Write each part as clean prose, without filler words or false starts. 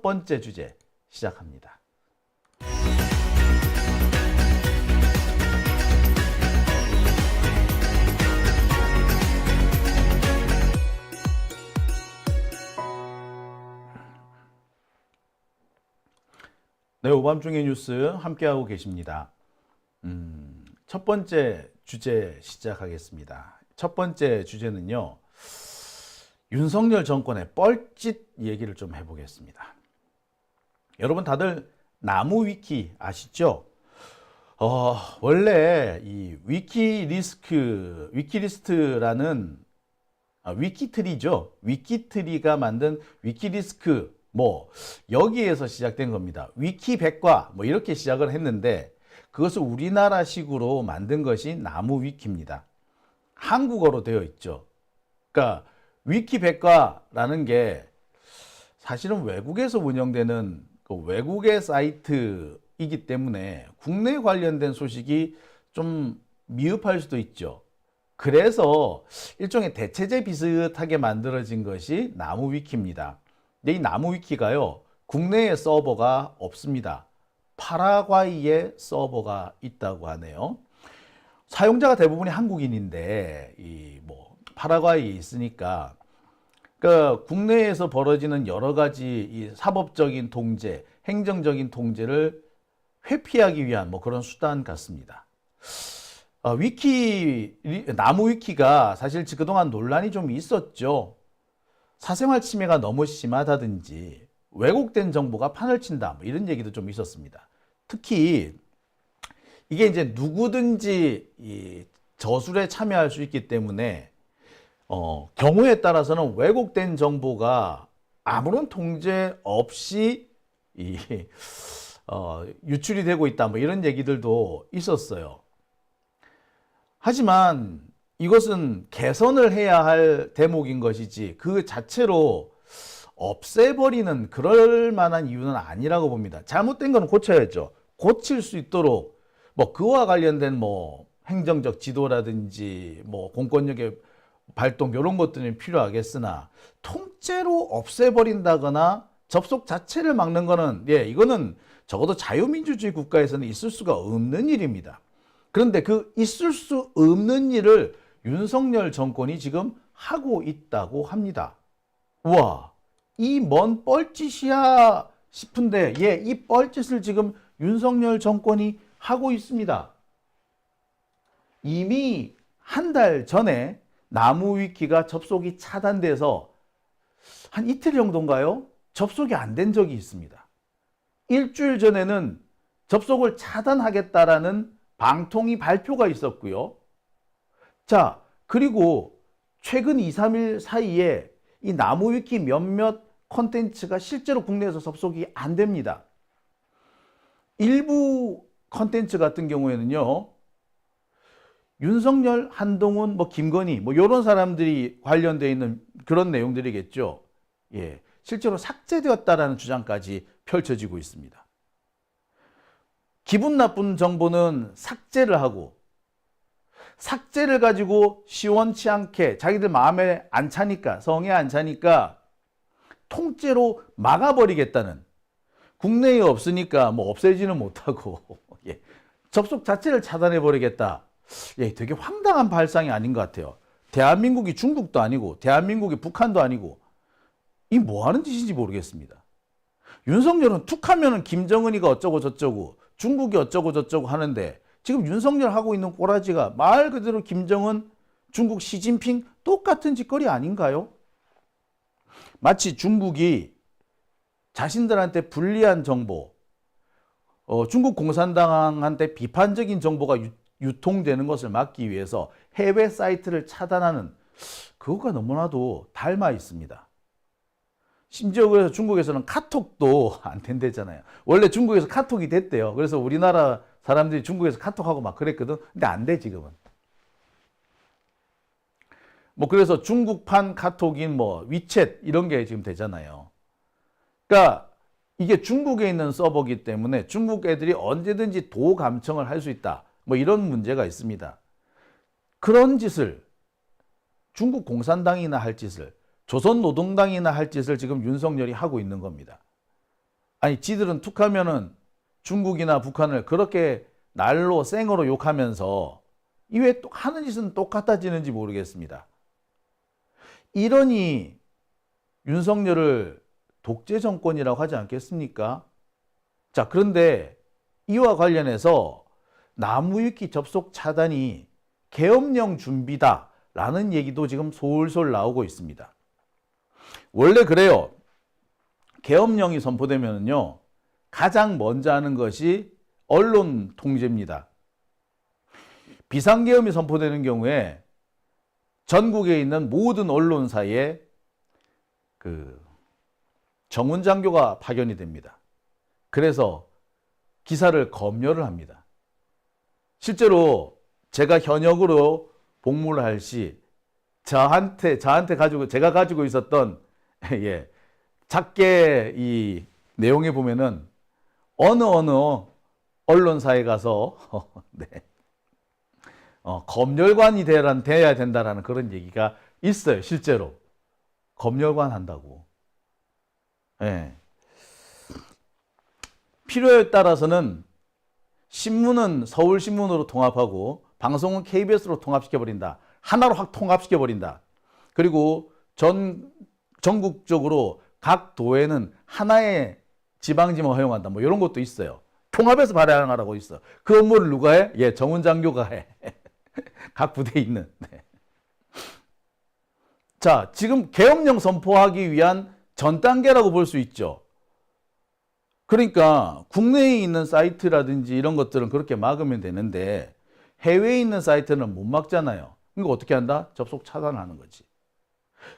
번째 주제 시작합니다. 네, 오밤중의 뉴스 함께하고 계십니다. 첫 번째 주제 시작하겠습니다. 첫 번째 주제는요, 윤석열 정권의 뻘짓 얘기를 좀 해보겠습니다. 여러분 다들 나무위키 아시죠? 원래 이 위키리스트라는 위키트리죠. 위키트리가 만든 위키리스크 여기에서 시작된 겁니다. 위키백과 이렇게 시작을 했는데 그것을 우리나라식으로 만든 것이 나무위키입니다. 한국어로 되어 있죠. 그러니까 위키백과라는 게 사실은 외국에서 운영되는 외국의 사이트이기 때문에 국내 관련된 소식이 좀 미흡할 수도 있죠. 그래서 일종의 대체제 비슷하게 만들어진 것이 나무위키입니다. 근데 이 나무위키가요, 국내에 서버가 없습니다. 파라과이에 서버가 있다고 하네요. 사용자가 대부분이 한국인인데 파라과이에 있으니까 그러니까 국내에서 벌어지는 여러 가지 이 사법적인 통제, 행정적인 통제를 회피하기 위한 그런 수단 같습니다. 나무위키가 사실 그동안 논란이 좀 있었죠. 사생활 침해가 너무 심하다든지 왜곡된 정보가 판을 친다 이런 얘기도 좀 있었습니다. 특히 이게 이제 누구든지 이 저술에 참여할 수 있기 때문에 경우에 따라서는 왜곡된 정보가 아무런 통제 없이 유출이 되고 있다 이런 얘기들도 있었어요. 하지만 이것은 개선을 해야 할 대목인 것이지 그 자체로 없애버리는 그럴 만한 이유는 아니라고 봅니다. 잘못된 건 고쳐야죠. 고칠 수 있도록 그와 관련된 행정적 지도라든지 공권력의 발동 이런 것들이 필요하겠으나 통째로 없애버린다거나 접속 자체를 막는 거는 이거는 적어도 자유민주주의 국가에서는 있을 수가 없는 일입니다. 그런데 그 있을 수 없는 일을 윤석열 정권이 지금 하고 있다고 합니다. 우와, 이 뭔 뻘짓이야 싶은데 이 뻘짓을 지금 윤석열 정권이 하고 있습니다. 이미 한 달 전에 나무위키가 접속이 차단돼서 한 이틀 정도인가요? 접속이 안 된 적이 있습니다. 일주일 전에는 접속을 차단하겠다라는 방통위 발표가 있었고요. 자, 그리고 최근 2, 3일 사이에 이 나무위키 몇몇 컨텐츠가 실제로 국내에서 접속이 안 됩니다. 일부 컨텐츠 같은 경우에는요, 윤석열, 한동훈, 김건희 이런 사람들이 관련되어 있는 그런 내용들이겠죠. 실제로 삭제되었다라는 주장까지 펼쳐지고 있습니다. 기분 나쁜 정보는 삭제를 하고 삭제를 가지고 시원치 않게 자기들 마음에 안 차니까 성에 안 차니까 통째로 막아버리겠다는, 국내에 없으니까 없애지는 못하고 접속 자체를 차단해버리겠다. 되게 황당한 발상이 아닌 것 같아요. 대한민국이 중국도 아니고 대한민국이 북한도 아니고 이 뭐하는 짓인지 모르겠습니다. 윤석열은 툭하면은 김정은이가 어쩌고 저쩌고 중국이 어쩌고 저쩌고 하는데 지금 윤석열 하고 있는 꼬라지가 말 그대로 김정은, 중국 시진핑 똑같은 짓거리 아닌가요? 마치 중국이 자신들한테 불리한 정보, 중국 공산당한테 비판적인 정보가 유통되는 것을 막기 위해서 해외 사이트를 차단하는 그것과 너무나도 닮아 있습니다. 심지어 그래서 중국에서는 카톡도 안 된대잖아요. 원래 중국에서 카톡이 됐대요. 그래서 우리나라 사람들이 중국에서 카톡하고 막 그랬거든. 근데 안 돼, 지금은. 그래서 중국판 카톡인 위챗 이런 게 지금 되잖아요. 그러니까 이게 중국에 있는 서버이기 때문에 중국 애들이 언제든지 도감청을 할 수 있다. 이런 문제가 있습니다. 그런 짓을 중국 공산당이나 할 짓을 조선노동당이나 할 짓을 지금 윤석열이 하고 있는 겁니다. 아니 지들은 툭하면은 중국이나 북한을 그렇게 날로 생으로 욕하면서 이왜 하는 짓은 똑같아지는지 모르겠습니다. 이러니 윤석열을 독재 정권이라고 하지 않겠습니까? 자, 그런데 이와 관련해서 나무위키 접속 차단이 계엄령 준비다라는 얘기도 지금 솔솔 나오고 있습니다. 원래 그래요. 계엄령이 선포되면요, 가장 먼저 하는 것이 언론 통제입니다. 비상계엄이 선포되는 경우에 전국에 있는 모든 언론사에 정훈 장교가 파견이 됩니다. 그래서 기사를 검열을 합니다. 실제로 제가 현역으로 복무를 할 시 제가 가지고 있었던 작게 이 내용에 보면은 어느 언론사에 가서 검열관이 돼야 된다라는 그런 얘기가 있어요. 실제로 검열관 한다고. 예. 필요에 따라서는 신문은 서울신문으로 통합하고 방송은 KBS로 통합시켜버린다. 하나로 확 통합시켜버린다. 그리고 전국적으로 각 도에는 하나의 지방지만 허용한다. 뭐 이런 것도 있어요. 통합해서 발행하라고 있어. 그 업무를 누가 해? 예, 정훈 장교가 해. 각 부대에 있는. 네. 자, 지금 계엄령 선포하기 위한 전 단계라고 볼 수 있죠. 그러니까 국내에 있는 사이트라든지 이런 것들은 그렇게 막으면 되는데 해외에 있는 사이트는 못 막잖아요. 그러니까 어떻게 한다? 접속 차단하는 거지.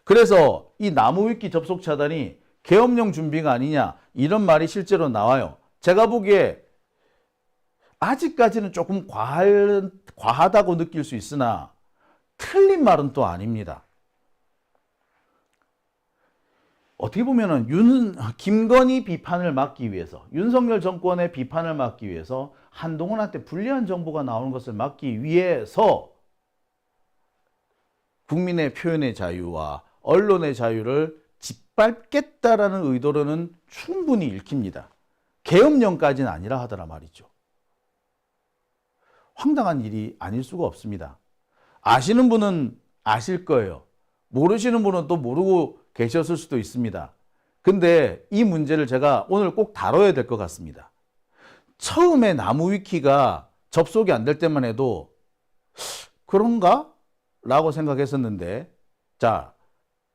그래서 이 나무위키 접속 차단이 계엄령 준비가 아니냐 이런 말이 실제로 나와요. 제가 보기에 아직까지는 조금 과하다고 느낄 수 있으나 틀린 말은 또 아닙니다. 어떻게 보면은 김건희 비판을 막기 위해서, 윤석열 정권의 비판을 막기 위해서, 한동훈한테 불리한 정보가 나오는 것을 막기 위해서 국민의 표현의 자유와 언론의 자유를 짓밟겠다라는 의도로는 충분히 읽힙니다. 계엄령까지는 아니라 하더라 말이죠. 황당한 일이 아닐 수가 없습니다. 아시는 분은 아실 거예요. 모르시는 분은 또 모르고 계셨을 수도 있습니다. 근데 이 문제를 제가 오늘 꼭 다뤄야 될 것 같습니다. 처음에 나무위키가 접속이 안 될 때만 해도 그런가? 라고 생각했었는데, 자,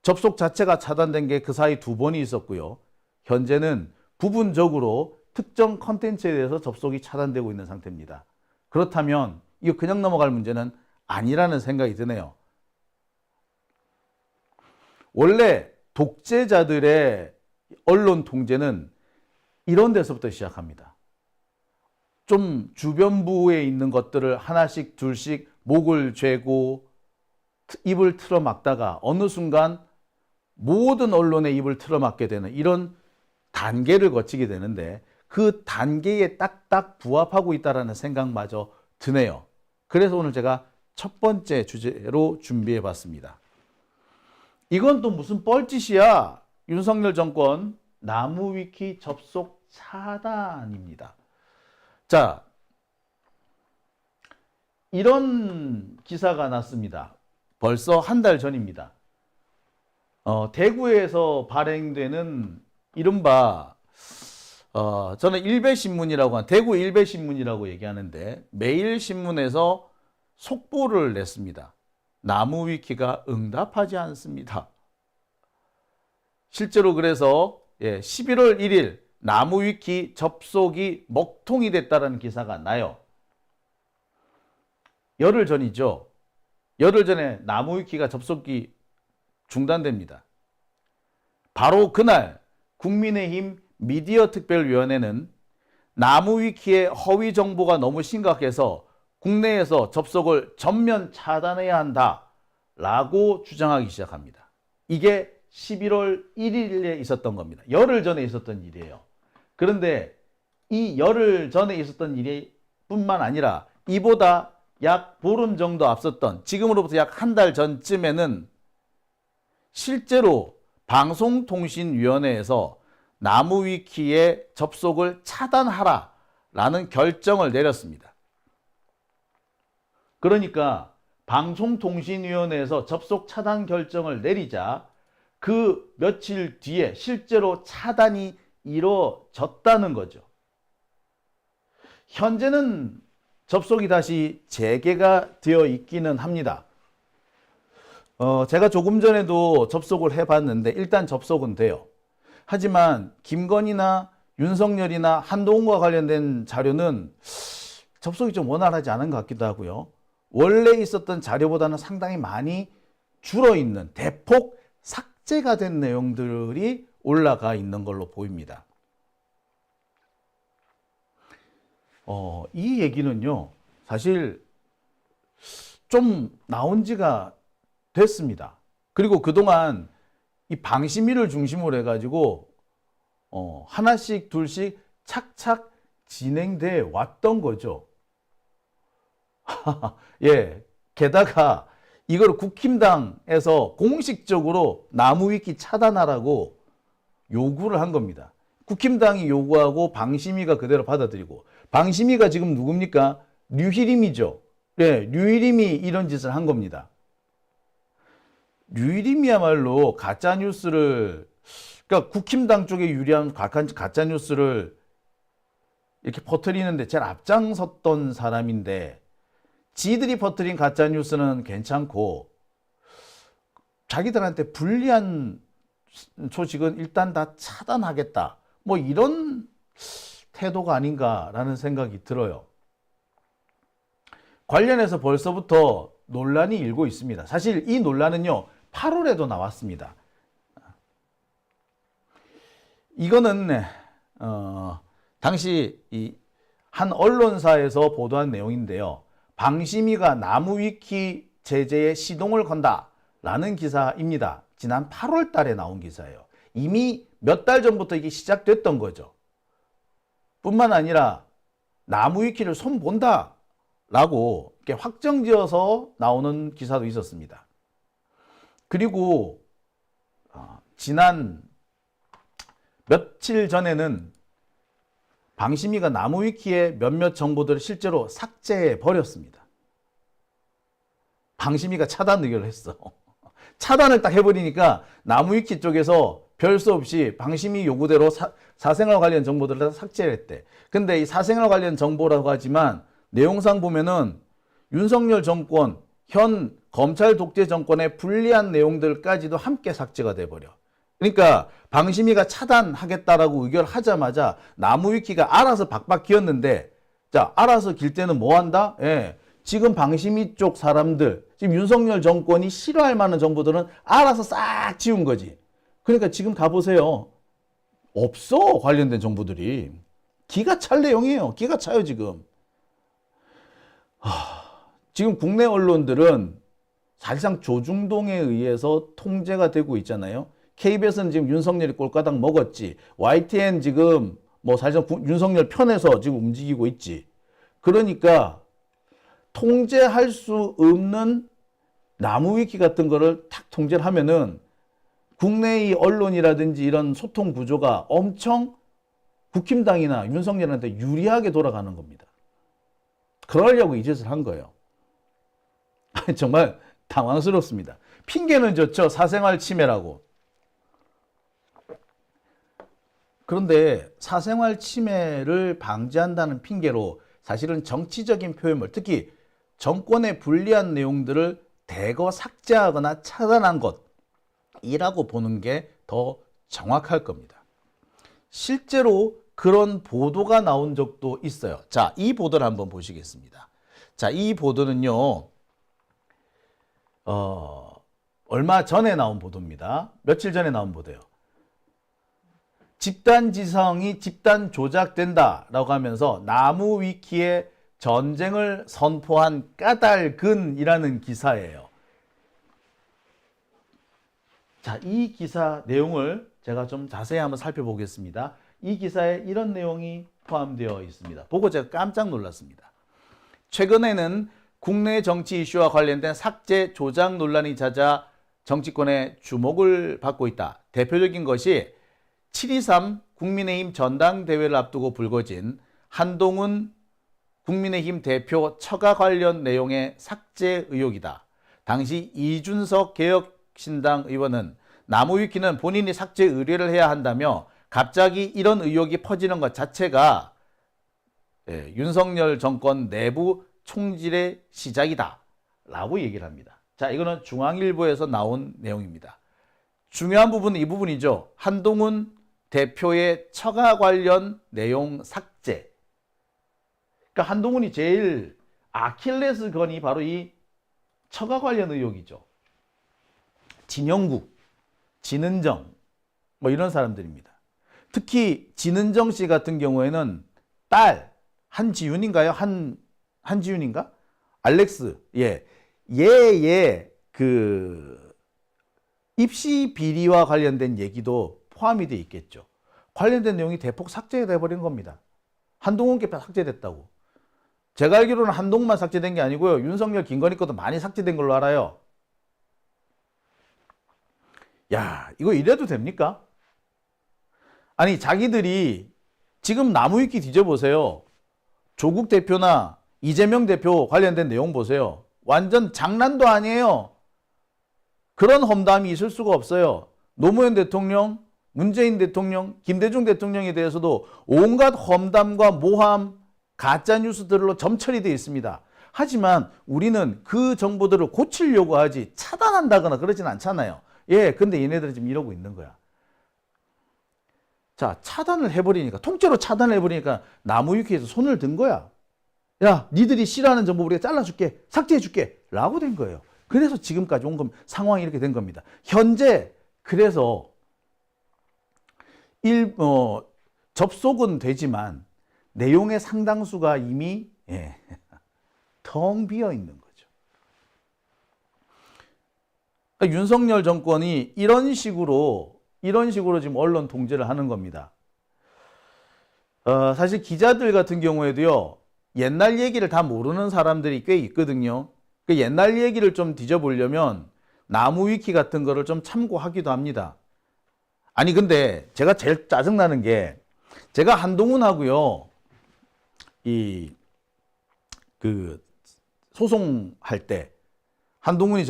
접속 자체가 차단된 게 그 사이 2번이 있었고요. 현재는 부분적으로 특정 컨텐츠에 대해서 접속이 차단되고 있는 상태입니다. 그렇다면 이거 그냥 넘어갈 문제는 아니라는 생각이 드네요. 원래 독재자들의 언론 통제는 이런 데서부터 시작합니다. 좀 주변부에 있는 것들을 하나씩 둘씩 목을 죄고 입을 틀어막다가 어느 순간 모든 언론의 입을 틀어막게 되는 이런 단계를 거치게 되는데 그 단계에 딱딱 부합하고 있다는 생각마저 드네요. 그래서 오늘 제가 첫 번째 주제로 준비해 봤습니다. 이건 또 무슨 뻘짓이야. 윤석열 정권 나무위키 접속 차단입니다. 자, 이런 기사가 났습니다. 벌써 한 달 전입니다. 대구에서 발행되는 이른바 저는 일베신문이라고 대구 일베신문이라고 얘기하는데 매일신문에서 속보를 냈습니다. 나무위키가 응답하지 않습니다. 실제로 그래서 11월 1일 나무위키 접속이 먹통이 됐다는 기사가 나요. 열흘 전이죠. 열흘 전에 나무위키가 접속이 중단됩니다. 바로 그날 국민의힘 미디어특별위원회는 나무위키의 허위 정보가 너무 심각해서 국내에서 접속을 전면 차단해야 한다라고 주장하기 시작합니다. 이게 11월 1일에 있었던 겁니다. 열흘 전에 있었던 일이에요. 그런데 이 열흘 전에 있었던 일이 뿐만 아니라 이보다 약 보름 정도 앞섰던 지금으로부터 약 한 달 전쯤에는 실제로 방송통신위원회에서 나무위키의 접속을 차단하라라는 결정을 내렸습니다. 그러니까 방송통신위원회에서 접속 차단 결정을 내리자 그 며칠 뒤에 실제로 차단이 이루어졌다는 거죠. 현재는 접속이 다시 재개가 되어 있기는 합니다. 제가 조금 전에도 접속을 해봤는데 일단 접속은 돼요. 하지만 김건희나 윤석열이나 한동훈과 관련된 자료는 접속이 좀 원활하지 않은 것 같기도 하고요. 원래 있었던 자료보다는 상당히 많이 줄어있는 대폭 삭제가 된 내용들이 올라가 있는 걸로 보입니다. 이 얘기는요, 사실 좀 나온 지가 됐습니다. 그리고 그동안 이 방심위를 중심으로 해가지고 하나씩 둘씩 착착 진행돼 왔던 거죠. 예, 게다가 이걸 국힘당에서 공식적으로 나무위키 차단하라고 요구를 한 겁니다. 국힘당이 요구하고 방심위가 그대로 받아들이고, 방심위가 지금 누굽니까? 류희림이죠. 예, 류희림이 이런 짓을 한 겁니다. 류희림이야말로 가짜뉴스를, 그러니까 국힘당 쪽에 유리한 가짜뉴스를 이렇게 퍼뜨리는데 제일 앞장섰던 사람인데, 지들이 퍼뜨린 가짜뉴스는 괜찮고 자기들한테 불리한 소식은 일단 다 차단하겠다, 뭐 이런 태도가 아닌가라는 생각이 들어요. 관련해서 벌써부터 논란이 일고 있습니다. 사실 이 논란은요, 8월에도 나왔습니다. 이거는 당시 한 언론사에서 보도한 내용인데요. 방심위가 나무위키 제재에 시동을 건다라는 기사입니다. 지난 8월 달에 나온 기사예요. 이미 몇 달 전부터 이게 시작됐던 거죠. 뿐만 아니라 나무위키를 손본다라고 이렇게 확정지어서 나오는 기사도 있었습니다. 그리고 지난 며칠 전에는 방심위가 나무위키의 몇몇 정보들을 실제로 삭제해 버렸습니다. 방심위가 차단 의결을 했어. 차단을 딱 해버리니까 나무위키 쪽에서 별 수 없이 방심위 요구대로 사생활 관련 정보들을 다 삭제를 했대. 근데 이 사생활 관련 정보라고 하지만 내용상 보면은 윤석열 정권, 현 검찰 독재 정권에 불리한 내용들까지도 함께 삭제가 돼버려. 그러니까 방심위가 차단하겠다라고 의결하자마자 나무위키가 알아서 박박 기었는데, 자, 알아서 길 때는 뭐 한다? 예, 지금 방심위 쪽 사람들, 지금 윤석열 정권이 싫어할 만한 정보들은 알아서 싹 지운 거지. 그러니까 지금 가보세요. 없어, 관련된 정보들이. 기가 찰 내용이에요. 기가 차요, 지금. 지금 국내 언론들은 사실상 조중동에 의해서 통제가 되고 있잖아요. KBS는 지금 윤석열이 꼴가닥 먹었지. YTN 지금 뭐 사실상 윤석열 편에서 지금 움직이고 있지. 그러니까 통제할 수 없는 나무위키 같은 거를 탁 통제를 하면은 국내의 언론이라든지 이런 소통 구조가 엄청 국힘당이나 윤석열한테 유리하게 돌아가는 겁니다. 그러려고 이 짓을 한 거예요. 정말 당황스럽습니다. 핑계는 좋죠. 사생활 침해라고. 그런데 사생활 침해를 방지한다는 핑계로 사실은 정치적인 표현물, 특히 정권에 불리한 내용들을 대거 삭제하거나 차단한 것이라고 보는 게 더 정확할 겁니다. 실제로 그런 보도가 나온 적도 있어요. 자, 이 보도를 한번 보시겠습니다. 자, 이 보도는요, 얼마 전에 나온 보도입니다. 며칠 전에 나온 보도예요. 집단 지성이 집단 조작된다라고 하면서 나무위키에 전쟁을 선포한 까닭은이라는 기사예요. 자, 이 기사 내용을 제가 좀 자세히 한번 살펴보겠습니다. 이 기사에 이런 내용이 포함되어 있습니다. 보고 제가 깜짝 놀랐습니다. 최근에는 국내 정치 이슈와 관련된 삭제 조작 논란이 잦아 정치권의 주목을 받고 있다. 대표적인 것이 7.23 국민의힘 전당대회를 앞두고 불거진 한동훈 국민의힘 대표 처가 관련 내용의 삭제 의혹이다. 당시 이준석 개혁신당 의원은 나무위키는 본인이 삭제 의뢰를 해야 한다며 갑자기 이런 의혹이 퍼지는 것 자체가 윤석열 정권 내부 총질의 시작이다 라고 얘기를 합니다. 자, 이거는 중앙일보에서 나온 내용입니다. 중요한 부분은 이 부분이죠. 한동훈 대표의 처가 관련 내용 삭제. 그러니까 한동훈이 제일 아킬레스건이 바로 이 처가 관련 의혹이죠. 진영국, 진은정 뭐 이런 사람들입니다. 특히 진은정 씨 같은 경우에는 딸 한지윤인가요? 한지윤인가? 알렉스. 얘의 그 입시 비리와 관련된 얘기도 포함이 돼 있겠죠. 관련된 내용이 대폭 삭제돼 버린 겁니다. 한동훈께 삭제됐다고. 제가 알기로는 한동훈만 삭제된 게 아니고요. 윤석열, 김건희 것도 많이 삭제된 걸로 알아요. 야, 이거 이래도 됩니까? 아니, 자기들이 지금 나무위키 뒤져보세요. 조국 대표나 이재명 대표 관련된 내용 보세요. 완전 장난도 아니에요. 그런 험담이 있을 수가 없어요. 노무현 대통령, 문재인 대통령, 김대중 대통령에 대해서도 온갖 험담과 모함, 가짜뉴스들로 점철이 되어 있습니다. 하지만 우리는 그 정보들을 고치려고 하지 차단한다거나 그러진 않잖아요. 근데 얘네들은 지금 이러고 있는 거야. 자, 차단을 해버리니까, 통째로 차단을 해버리니까 나무위키에서 손을 든 거야. 야, 니들이 싫어하는 정보 우리가 잘라줄게, 삭제해줄게 라고 된 거예요. 그래서 지금까지 온 상황이 이렇게 된 겁니다. 현재 그래서 접속은 되지만 내용의 상당수가 이미 텅 비어 있는 거죠. 그러니까 윤석열 정권이 이런 식으로 지금 언론 통제를 하는 겁니다. 사실 기자들 같은 경우에도요, 옛날 얘기를 다 모르는 사람들이 꽤 있거든요. 그 옛날 얘기를 좀 뒤져보려면 나무위키 같은 거를 좀 참고하기도 합니다. 아니, 근데 제가 제일 짜증나는 게, 제가 한동훈하고요, 소송할 때, 한동훈이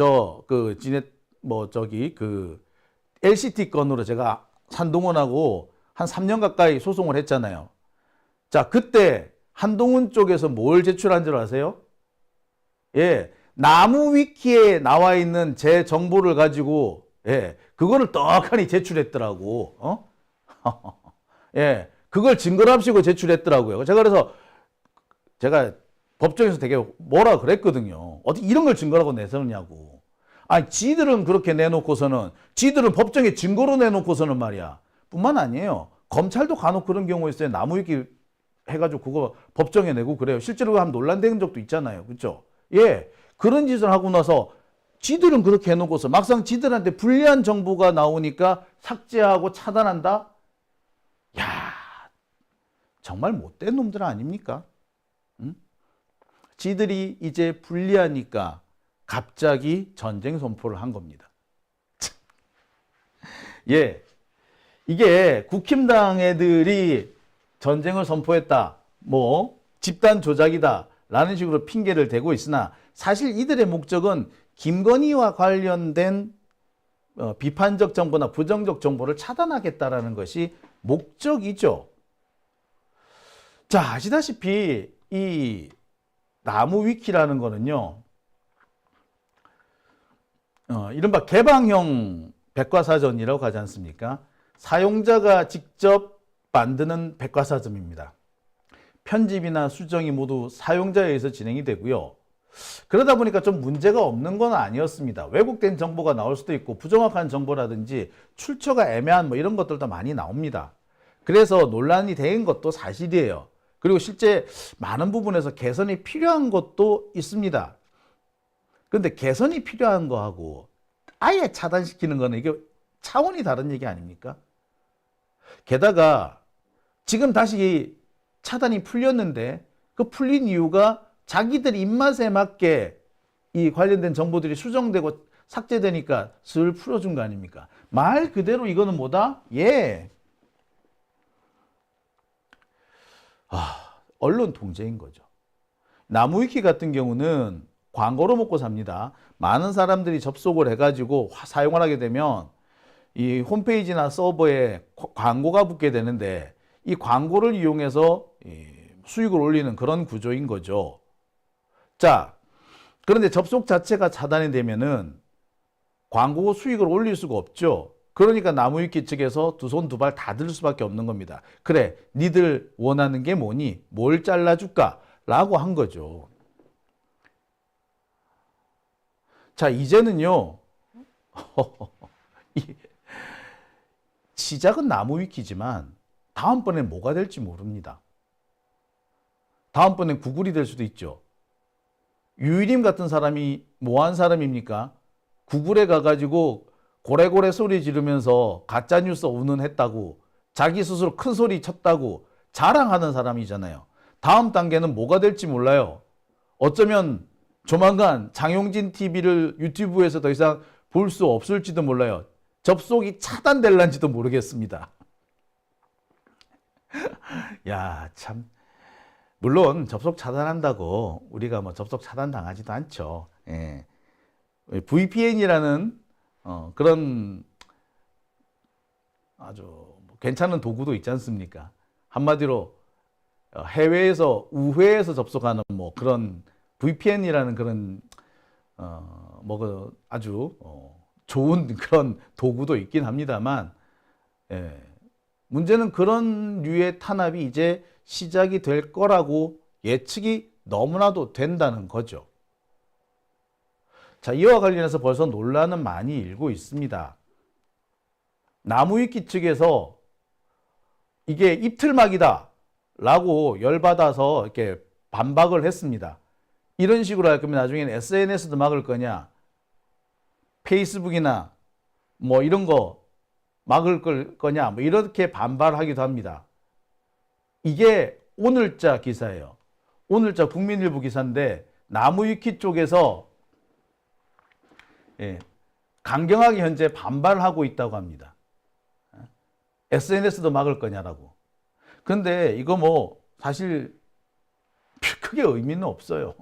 LCT 건으로 제가 한동훈하고 한 3년 가까이 소송을 했잖아요. 자, 그때 한동훈 쪽에서 뭘 제출한 줄 아세요? 나무위키에 나와 있는 제 정보를 가지고, 그거를 떡하니 제출했더라고. 그걸 증거랍시고 제출했더라고요. 그래서 제가 법정에서 되게 뭐라 그랬거든요. 어떻게 이런 걸 증거라고 내세우냐고. 아니, 지들은 그렇게 내놓고서는, 지들은 법정에 증거로 내놓고서는 말이야. 뿐만 아니에요. 검찰도 간혹 그런 경우 있어요. 나무위키 해가지고 그거 법정에 내고 그래요. 실제로 한번 논란된 적도 있잖아요. 그렇죠? 그런 짓을 하고 나서 지들은 그렇게 해놓고서 막상 지들한테 불리한 정보가 나오니까 삭제하고 차단한다? 야, 정말 못된 놈들 아닙니까? 응? 지들이 이제 불리하니까 갑자기 전쟁 선포를 한 겁니다. 이게 국힘당 애들이 전쟁을 선포했다, 집단 조작이다 라는 식으로 핑계를 대고 있으나, 사실 이들의 목적은 김건희와 관련된 비판적 정보나 부정적 정보를 차단하겠다라는 것이 목적이죠. 자, 아시다시피 이 나무위키라는 거는요, 이른바 개방형 백과사전이라고 하지 않습니까? 사용자가 직접 만드는 백과사전입니다. 편집이나 수정이 모두 사용자에 의해서 진행이 되고요. 그러다 보니까 좀 문제가 없는 건 아니었습니다. 왜곡된 정보가 나올 수도 있고 부정확한 정보라든지 출처가 애매한 이런 것들도 많이 나옵니다. 그래서 논란이 된 것도 사실이에요. 그리고 실제 많은 부분에서 개선이 필요한 것도 있습니다. 그런데 개선이 필요한 거하고 아예 차단시키는 거는 이게 차원이 다른 얘기 아닙니까? 게다가 지금 다시 차단이 풀렸는데 그 풀린 이유가 자기들 입맛에 맞게 이 관련된 정보들이 수정되고 삭제되니까 슬 풀어준 거 아닙니까? 말 그대로 이거는 뭐다? 언론 통제인 거죠. 나무위키 같은 경우는 광고로 먹고 삽니다. 많은 사람들이 접속을 해가지고 사용을 하게 되면 이 홈페이지나 서버에 광고가 붙게 되는데 이 광고를 이용해서 수익을 올리는 그런 구조인 거죠. 자, 그런데 접속 자체가 차단이 되면은 광고 수익을 올릴 수가 없죠. 그러니까 나무위키 측에서 두 손 두 발 다 들 수밖에 없는 겁니다. 그래, 니들 원하는 게 뭐니? 뭘 잘라줄까? 라고 한 거죠. 자, 이제는요. 시작은 나무위키지만 다음번엔 뭐가 될지 모릅니다. 다음번엔 구글이 될 수도 있죠. 유일임 같은 사람이 뭐한 사람입니까? 구글에 가가지고 고래고래 소리 지르면서 가짜뉴스 운운했다고 자기 스스로 큰 소리 쳤다고 자랑하는 사람이잖아요. 다음 단계는 뭐가 될지 몰라요. 어쩌면 조만간 장용진 TV를 유튜브에서 더 이상 볼 수 없을지도 몰라요. 접속이 차단될란지도 모르겠습니다. 야, 참. 물론 접속 차단한다고 우리가 뭐 접속 차단 당하지도 않죠. 예. VPN이라는 그런 아주 괜찮은 도구도 있지 않습니까? 한마디로 해외에서 우회해서 접속하는 뭐 그런 VPN이라는 그런 아주 좋은 그런 도구도 있긴 합니다만, 예. 문제는 그런 류의 탄압이 이제 시작이 될 거라고 예측이 너무나도 된다는 거죠. 자, 이와 관련해서 벌써 논란은 많이 일고 있습니다. 나무위키 측에서 이게 입틀막이다 라고 열받아서 이렇게 반박을 했습니다. 이런 식으로 할 거면 나중에는 SNS도 막을 거냐, 페이스북이나 뭐 이런 거 막을 거냐, 뭐 이렇게 반발하기도 합니다. 이게 오늘자 기사예요. 오늘자 국민일보 기사인데 나무위키 쪽에서 강경하게 현재 반발을 하고 있다고 합니다. SNS도 막을 거냐라고. 그런데 이거 뭐 사실 크게 의미는 없어요.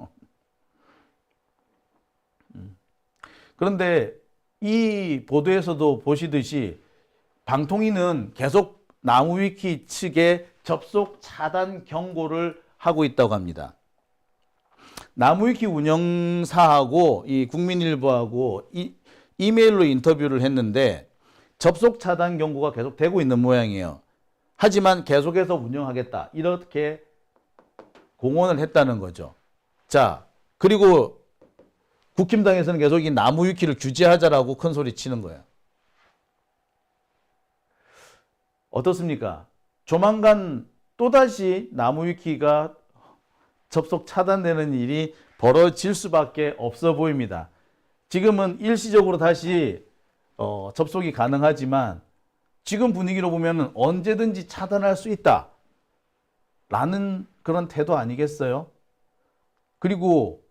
그런데 이 보도에서도 보시듯이 방통위는 계속 나무위키 측에 접속 차단 경고를 하고 있다고 합니다. 나무위키 운영사하고 이 국민일보하고 이메일로 인터뷰를 했는데 접속 차단 경고가 계속 되고 있는 모양이에요. 하지만 계속해서 운영하겠다 이렇게 공언을 했다는 거죠. 자, 그리고 국힘당에서는 계속 이 나무위키를 규제하자라고 큰 소리 치는 거예요. 어떻습니까? 조만간 또다시 나무위키가 접속 차단되는 일이 벌어질 수밖에 없어 보입니다. 지금은 일시적으로 다시 접속이 가능하지만 지금 분위기로 보면 언제든지 차단할 수 있다 라는 그런 태도 아니겠어요? 그리고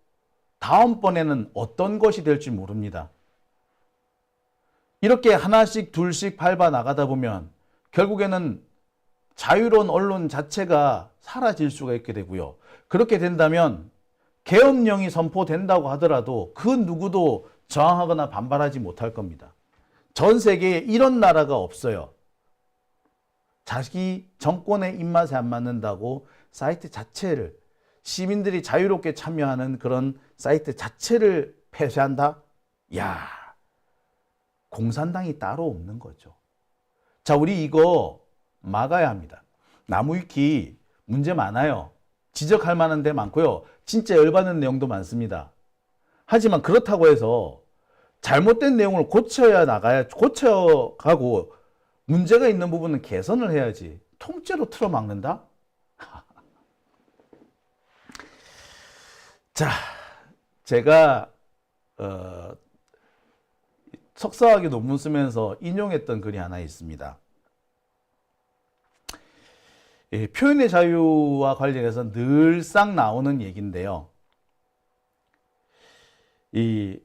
다음번에는 어떤 것이 될지 모릅니다. 이렇게 하나씩 둘씩 밟아 나가다 보면 결국에는 자유로운 언론 자체가 사라질 수가 있게 되고요. 그렇게 된다면 계엄령이 선포된다고 하더라도 그 누구도 저항하거나 반발하지 못할 겁니다. 전 세계에 이런 나라가 없어요. 자기 정권의 입맛에 안 맞는다고 사이트 자체를, 시민들이 자유롭게 참여하는 그런 사이트 자체를 폐쇄한다? 야, 공산당이 따로 없는 거죠. 자, 우리 이거 막아야 합니다. 나무위키 문제 많아요. 지적할 만한 데 많고요. 진짜 열받는 내용도 많습니다. 하지만 그렇다고 해서 잘못된 내용을 고쳐가고 문제가 있는 부분은 개선을 해야지. 통째로 틀어막는다? 자, 제가 석사학위 논문 쓰면서 인용했던 글이 하나 있습니다. 표현의 자유와 관련해서 늘상 나오는 얘기인데요. 이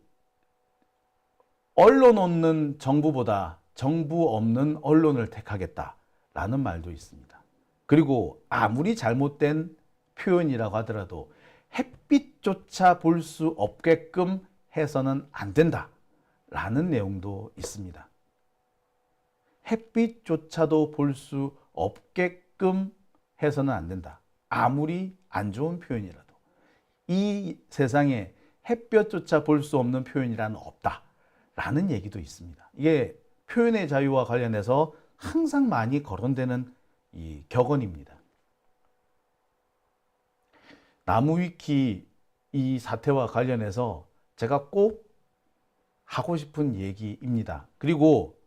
언론 없는 정부보다 정부 없는 언론을 택하겠다라는 말도 있습니다. 그리고 아무리 잘못된 표현이라고 하더라도 햇빛조차 볼 수 없게끔 해서는 안 된다라는 내용도 있습니다. 햇빛조차도 볼 수 없게끔 해서는 안 된다. 아무리 안 좋은 표현이라도 이 세상에 햇볕조차 볼 수 없는 표현이란 없다라는 얘기도 있습니다. 이게 표현의 자유와 관련해서 항상 많이 거론되는 이 격언입니다. 나무위키 이 사태와 관련해서 제가 꼭 하고 싶은 얘기입니다. 그리고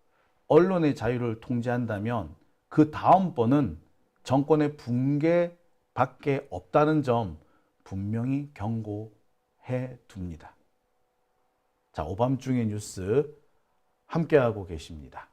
언론의 자유를 통제한다면 그 다음번은 정권의 붕괴밖에 없다는 점 분명히 경고해 둡니다. 자, 오밤중의 뉴스 함께하고 계십니다.